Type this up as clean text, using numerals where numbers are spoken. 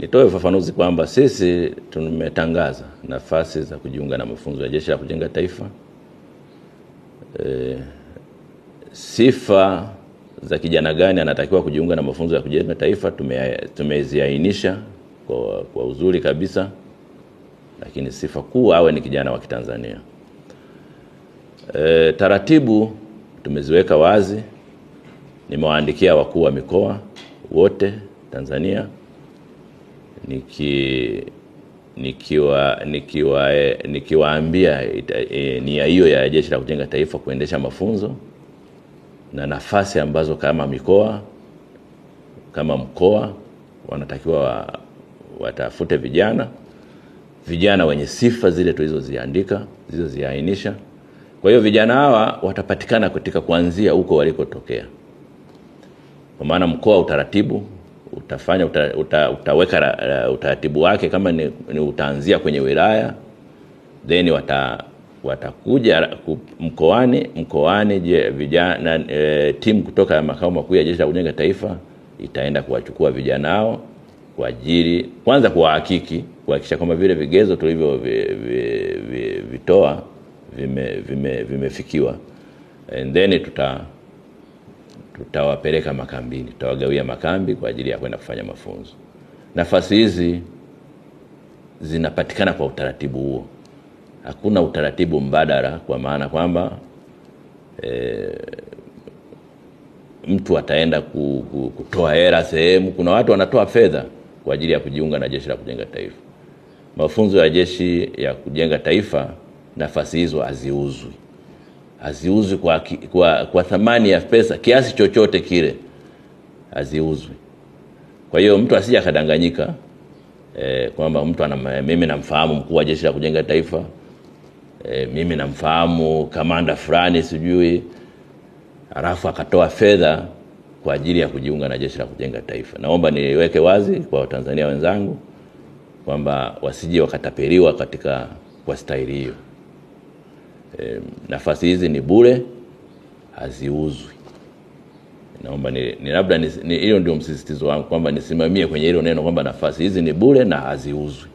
Nitoe ufafanuzi kwamba sisi tumetangaza nafasi za kujiunga na mafunzo ya Jeshi la Kujenga Taifa. Sifa za kijana gani anatakiwa kujiunga na mafunzo ya kujenga taifa tumeziainisha kwa uzuri kabisa, lakini sifa kuu awe ni kijana wa Kitanzania. Taratibu tumeziweka wazi, nimewaandikia wakuu wa mikoa wote Tanzania nikiwaambia nia hiyo ya Jeshi la Kujenga Taifa kuendesha mafunzo na nafasi ambazo kama mkoa wanatakiwa watafute vijana wenye sifa zile tulizoziainisha. Kwa hiyo vijana hawa watapatikana katika kuanzia huko walikotokea. Kwa maana mkoa utaratibu utaweka utaratibu wake, kama ni utaanzia kwenye wilaya, then watakuja mkoani vijana timu kutoka makao makuu ya Jeshi la Kujenga Taifa itaenda kuwachukua vijana hao kwa ajili kwanza kuhakikisha kwamba vile vigezo tulivyo vitoa vimefikiwa, and then tutawapeleka makambini, tutawagawia makambi kwa ajili ya kwenda kufanya mafunzo. Nafasi hizi zinapatikana kwa utaratibu huo. Hakuna utaratibu mbadala, kwa maana kwamba mtu ataenda kutoa hela sehemu. Kuna watu wanatoa fedha kwa ajili ya kujiunga na Jeshi la Kujenga Taifa. Mafunzo ya Jeshi ya Kujenga Taifa, nafasi hizo haziuzwi kwa thamani ya pesa kiasi chochote kile, haziuzwi. Kwa hiyo mtu asije akadanganyika kwamba mtu mimi namfahamu mkuu wa Jeshi la Kujenga Taifa, mimi namfahamu kamanda fulani sijui, alafu akatoa fedha kwa ajili ya kujiunga na Jeshi la Kujenga Taifa. Naomba niweke wazi kwa Watanzania wenzangu kwamba wasije wakatapeliwa kwa staili hiyo. Nafasi hizi ni bure, haziuzwi. Naomba labda hiyo ndio msisitizo wangu, kwamba nisimamie kwenye hilo neno kwamba nafasi hizi ni bure na haziuzwi.